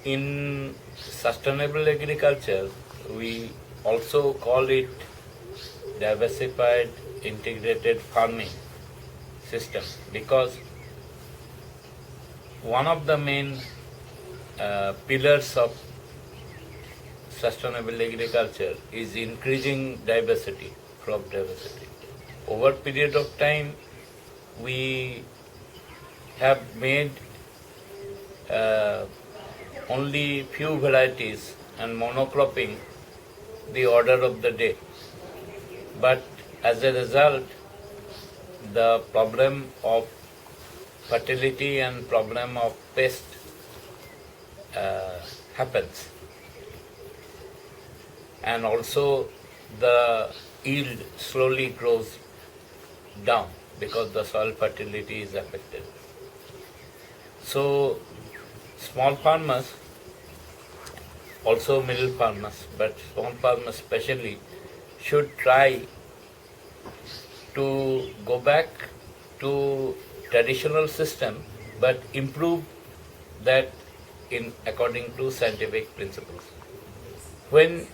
In sustainable agriculture, we also call it diversified integrated farming system, because one of the main pillars of sustainable agriculture is increasing diversity, crop diversity. Over a period of time, we have made only few varieties and monocropping the order of the day. But as a result, the problem of fertility and problem of pest happens. And also the yield slowly goes down because the soil fertility is affected. So small farmers, also middle farmers, but small farmers especially, should try to go back to traditional system but improve that in according to scientific principles. When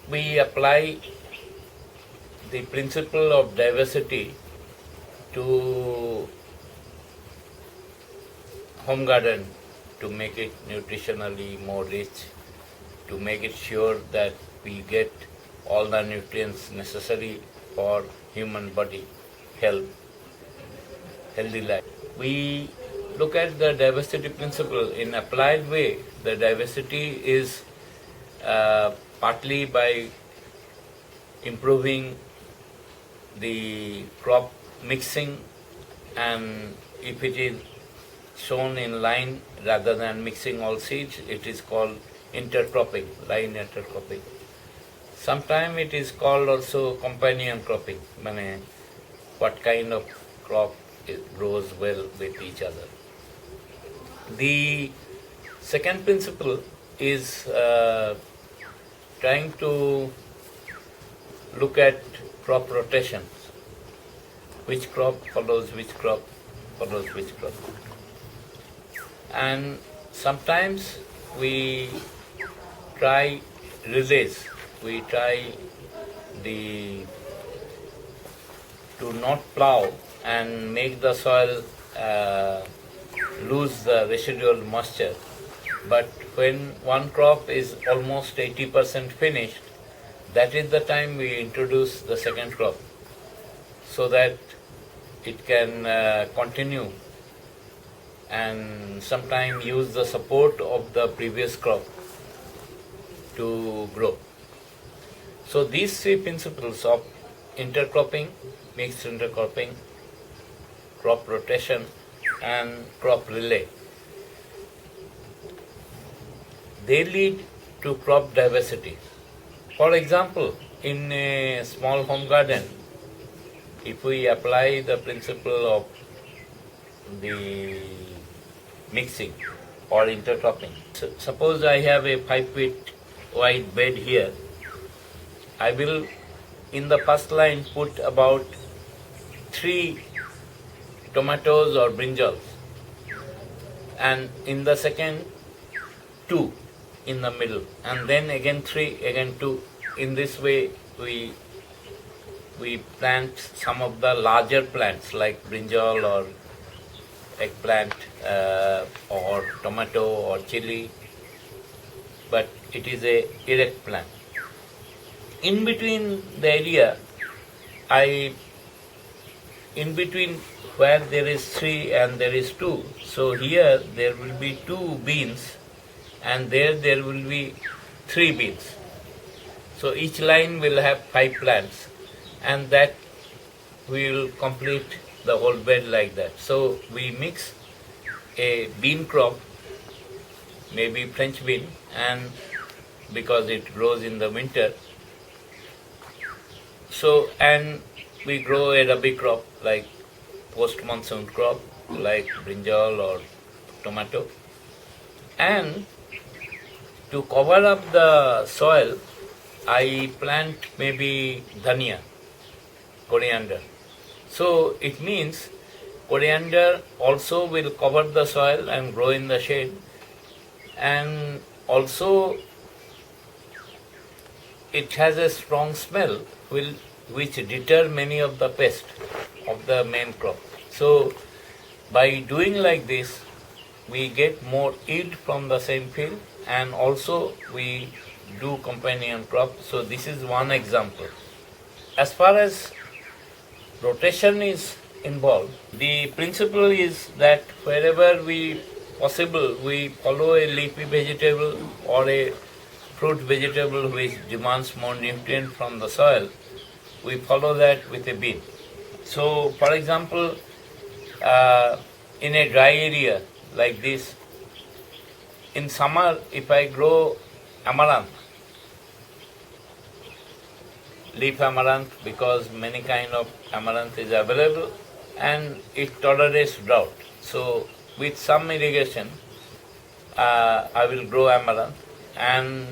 we apply the principle of diversity to home garden, to make it nutritionally more rich, to make it sure that we get all the nutrients necessary for human body health, healthy life. We look at the diversity principle in applied way. The diversity is partly by improving the crop mixing, and if it is shown in line rather than mixing all seeds, it is called intercropping, line intercropping. Sometimes it is called also companion cropping, meaning what kind of crop grows well with each other. The second principle is trying to look at crop rotations. Which crop follows which crop follows which crop. And sometimes we try relays. We try to not plow and make the soil lose the residual moisture. But when one crop is almost 80% finished, that is the time we introduce the second crop, so that it can continue and sometimes use the support of the previous crop to grow. So these three principles of intercropping, mixed intercropping, crop rotation and crop relay, they lead to crop diversity. For example, in a small home garden, if we apply the principle of the mixing or intercropping, suppose I have a 5 feet wide bed here, I will in the first line put about 3 tomatoes or brinjals, and in the second 2 in the middle, and then again 3, again 2. In this way we plant some of the larger plants like brinjal or eggplant or tomato or chili, but it is a erect plant. In between the area, in between where there is 3 and there is 2, so here there will be 2 beans and there will be 3 beans. So each line will have 5 plants, and that we will complete the whole bed like that. So we mix a bean crop, maybe French bean, and because it grows in the winter, so and we grow a rabi crop like post-monsoon crop like brinjal or tomato, and to cover up the soil I plant maybe dhania, coriander. So it means coriander also will cover the soil and grow in the shade, and also it has a strong smell which deter many of the pests of the main crop. So by doing like this, we get more yield from the same field, and also we do companion crop. So this is one example. As far as rotation is involved, the principle is that wherever we possible, we follow a leafy vegetable or a fruit vegetable which demands more nutrient from the soil, we follow that with a bean. So, for example, in a dry area like this, in summer, if I grow amaranth, leaf amaranth, because many kind of amaranth is available and it tolerates drought. So with some irrigation, I will grow amaranth, and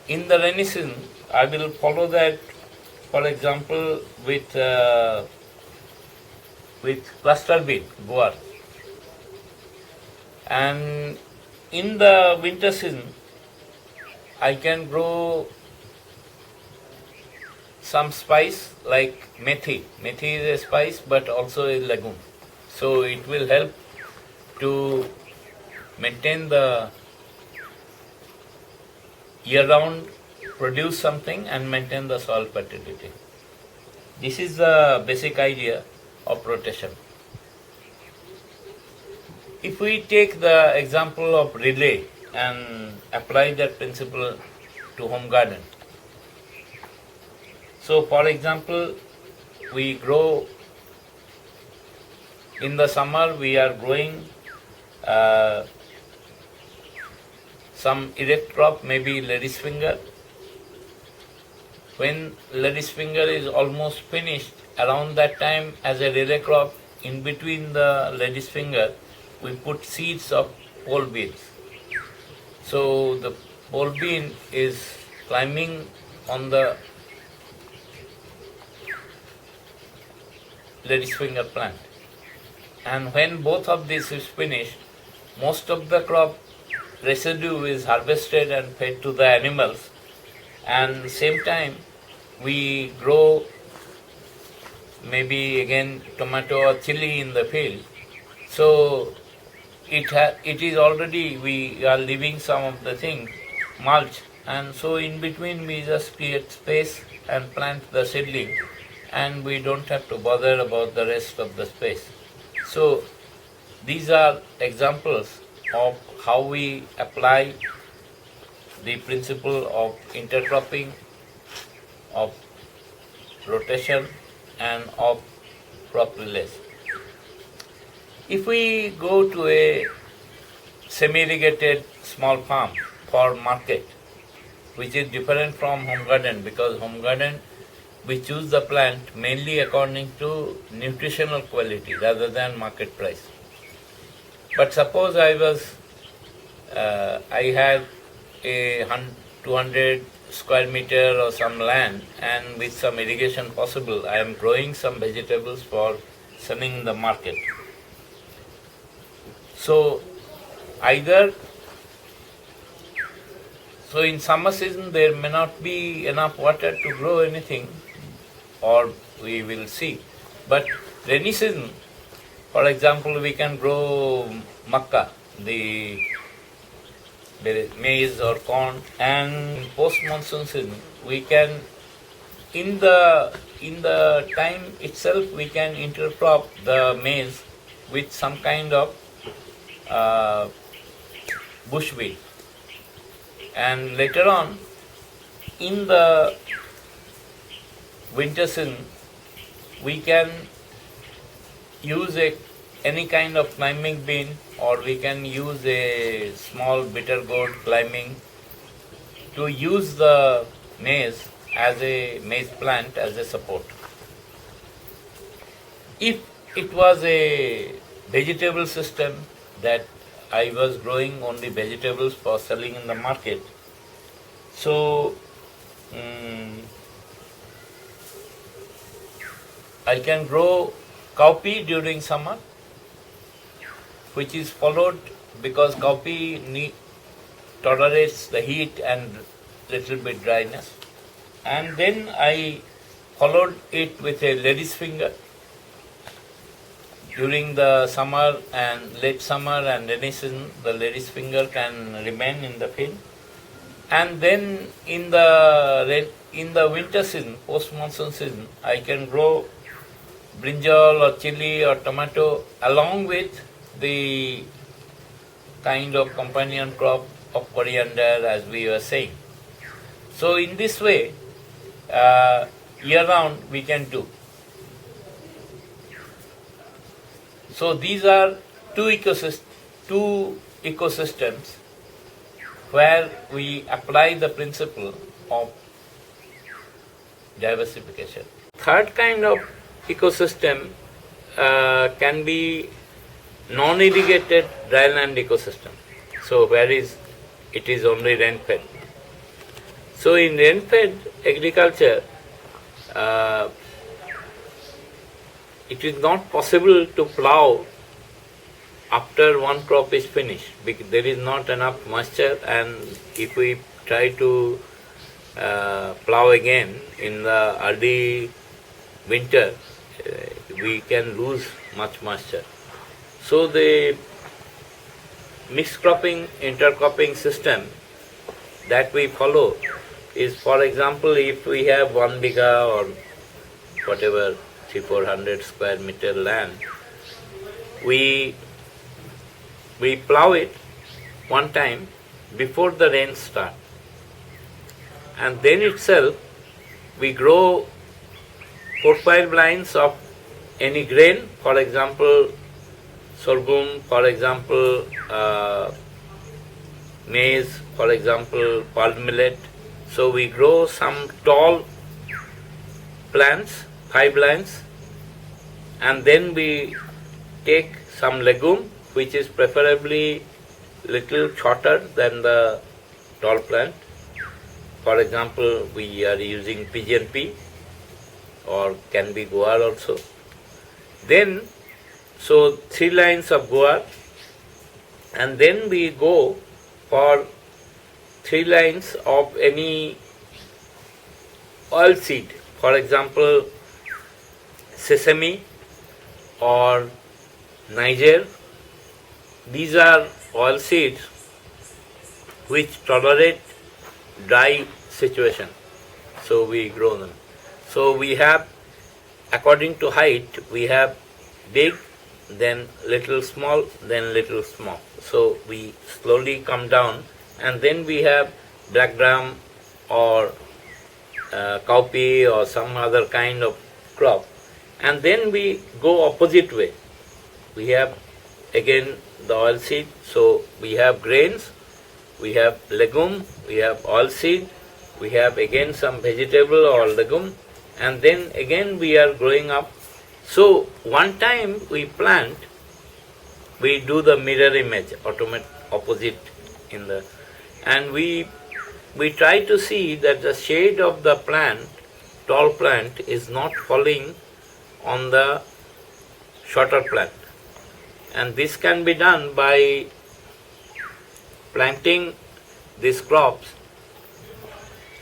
in the rainy season, I will follow that, for example, with cluster bean, guar. And in the winter season, I can grow some spice like methi. Methi is a spice but also a legume. So it will help to maintain the year-round, produce something and maintain the soil fertility. This is the basic idea of rotation. If we take the example of relay and apply that principle to home garden. So for example, we grow in the summer, we are growing some erect crop, maybe lady's finger. When lady's finger is almost finished, around that time as a relay crop, in between the lady's finger, we put seeds of pole beans. So the pole bean is climbing on the lady's finger plant. And when both of this is finished, most of the crop residue is harvested and fed to the animals, and same time we grow maybe again tomato or chili in the field. So it is already, we are leaving some of the things, mulch, and so in between we just create space and plant the seedling, and we don't have to bother about the rest of the space. So these are examples of how we apply the principle of intercropping, of rotation, and of crop relays. If we go to a semi-irrigated small farm for market, which is different from home garden, because home garden we choose the plant mainly according to nutritional quality rather than market price. But suppose I had a 200 square meter or some land, and with some irrigation possible, I am growing some vegetables for selling in the market. So in summer season there may not be enough water to grow anything, or we will see. But rainy season, for example, we can grow makka, the maize or corn, and post monsoon season we can, in the time itself, we can intercrop the maize with some kind of bushweed, and later on in the winter season we can use any kind of climbing bean, or we can use a small bitter gourd climbing to use the maize as a maize plant as a support. If it was a vegetable system that I was growing only vegetables for selling in the market, so I can grow cowpea during summer, which is followed because cowpea tolerates the heat and little bit dryness. And then I followed it with a lady's finger. During the summer and late summer and rainy season, the lady's finger can remain in the field. And then in the winter season, post-monsoon season, I can grow brinjal or chili or tomato along with the kind of companion crop of coriander, as we were saying. So in this way, year-round we can do. So these are two ecosystems where we apply the principle of diversification. Third kind of ecosystem can be non-irrigated dryland ecosystem. So where it is only rain-fed. So in rain-fed agriculture, it is not possible to plow after one crop is finished because there is not enough moisture, and if we try to plow again in the early winter, we can lose much moisture. So the mixed cropping, intercropping system that we follow is, for example, if we have 1 bigha or whatever 300-400 square meter land, we plow it one time before the rains start, and then itself we grow 4-5 lines of any grain, for example sorghum, for example maize, for example pulse millet. So we grow some tall plants, 5 lines, and then we take some legume which is preferably little shorter than the tall plant. For example, we are using pigeon pea or can be guar also. Then, so 3 lines of guar, and then we go for 3 lines of any oil seed, for example sesame or Niger. These are oil seeds which tolerate dry situation, so we grow them. So we have, according to height, we have big, then little small, then little small. So we slowly come down, and then we have black gram or cowpea or some other kind of crop, and then we go opposite way. We have again the oil seed, so we have grains, we have legume, we have oil seed, we have again some vegetable or legume, and then again we are growing up. So one time we plant, we do the mirror image, opposite in the, and we try to see that the shade of the plant, tall plant, is not falling on the shorter plant. And this can be done by planting these crops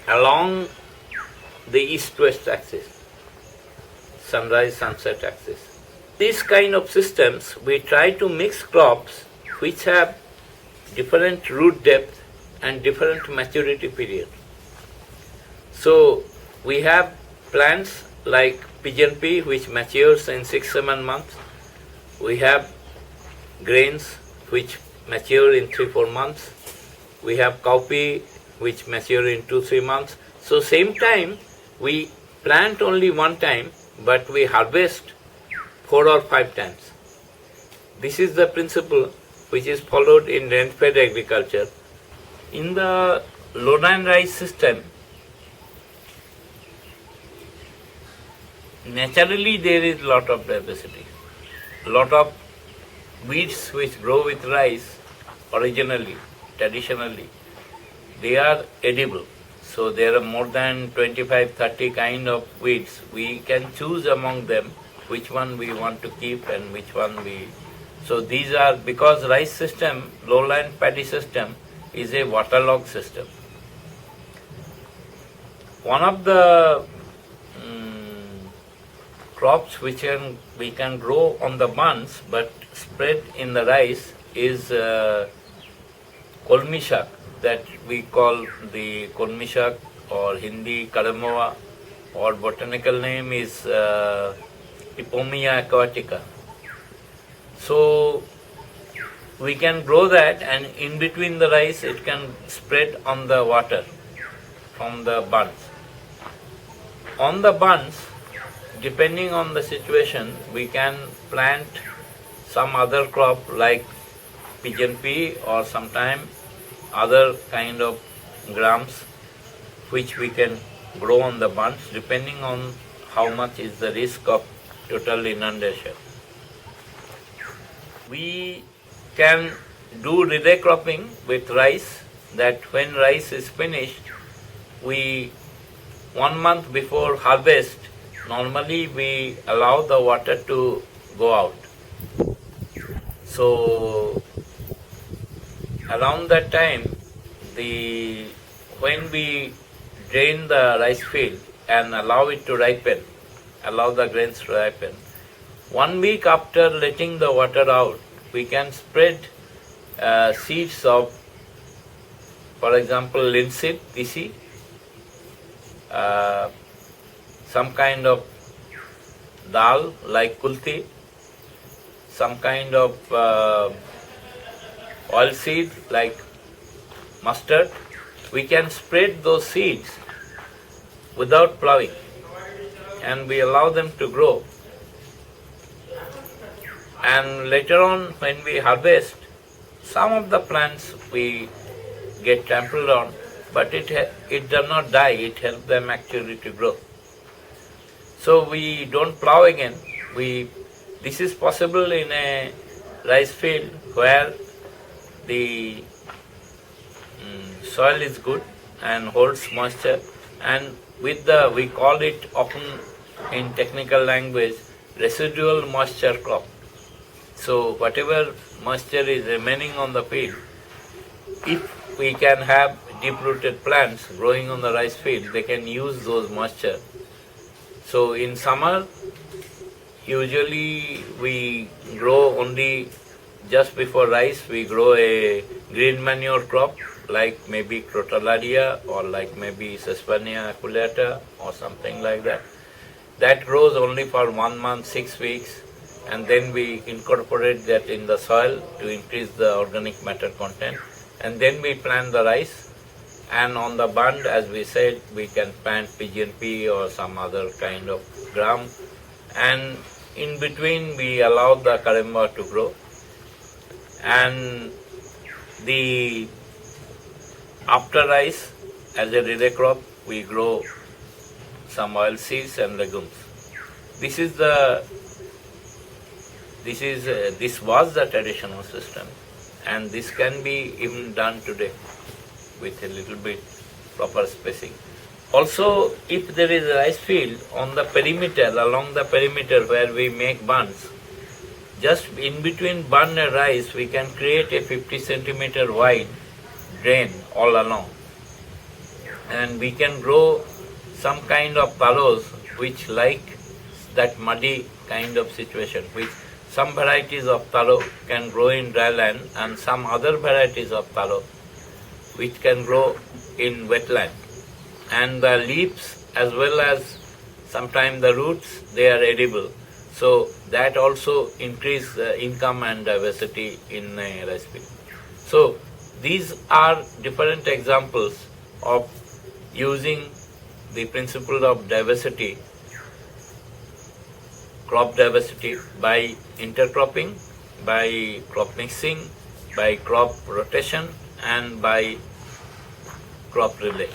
along the east-west axis, sunrise-sunset axis. These kind of systems, we try to mix crops which have different root depth and different maturity period. So we have plants like pigeon pea which matures in 6-7 months. We have grains which mature in 3-4 months. We have cowpea which mature in 2-3 months. So same time we plant only one time, but we harvest 4 or 5 times. This is the principle which is followed in rain-fed agriculture. In the lowland rice system, naturally there is lot of diversity. Lot of weeds which grow with rice originally, traditionally, they are edible. So there are more than 25-30 kind of weeds. We can choose among them which one we want to keep and which one we... So these are, because rice system, lowland paddy system is a waterlogged system. One of the crops which we can grow on the bunds but spread in the rice is kolmi shak, that we call the kolmi shak, or Hindi kadamoa, or botanical name is Ipomia aquatica. So we can grow that, and in between the rice it can spread on the water from the bunds. On the bunds, depending on the situation, we can plant some other crop like pigeon pea or sometime other kind of grams which we can grow on the bunds depending on how much is the risk of total inundation. We can do relay cropping with rice, that when rice is finished, we 1 month before harvest, normally we allow the water to go out. So around that time, when we drain the rice field and allow it to ripen, allow the grains to ripen, 1 week after letting the water out, we can spread seeds of, for example, linseed, tisi, some kind of dal like kulti, some kind of oil seed like mustard. We can spread those seeds without plowing, and we allow them to grow. And later on, when we harvest, some of the plants we get trampled on, but it does not die, it helps them actually to grow. So we don't plow again. This is possible in a rice field where the soil is good and holds moisture, and we call it often in technical language residual moisture crop. So whatever moisture is remaining on the field, if we can have deep-rooted plants growing on the rice field, they can use those moisture. So in summer, usually we grow only just before rice, we grow a green manure crop like maybe crotalaria or like maybe Sesbania aculeata or something like that. That grows only for 1 month, 6 weeks, and then we incorporate that in the soil to increase the organic matter content, and then we plant the rice. And on the bund, as we said, we can plant pigeon pea or some other kind of gram, and in between we allow the karimba to grow. And after rice, as a relay crop, we grow some oil seeds and legumes. This was the traditional system, and this can be even done today with a little bit proper spacing. Also, if there is a rice field on the perimeter, along the perimeter where we make bunds, just in between bund and rice, we can create a 50 centimeter wide drain all along. And we can grow some kind of taros which like that muddy kind of situation, which some varieties of taro can grow in dry land, and some other varieties of taro which can grow in wetland. And the leaves as well as sometimes the roots, they are edible. So that also increase income and diversity in a rice field. So these are different examples of using the principle of diversity, crop diversity, by intercropping, by crop mixing, by crop rotation, and by crop relay.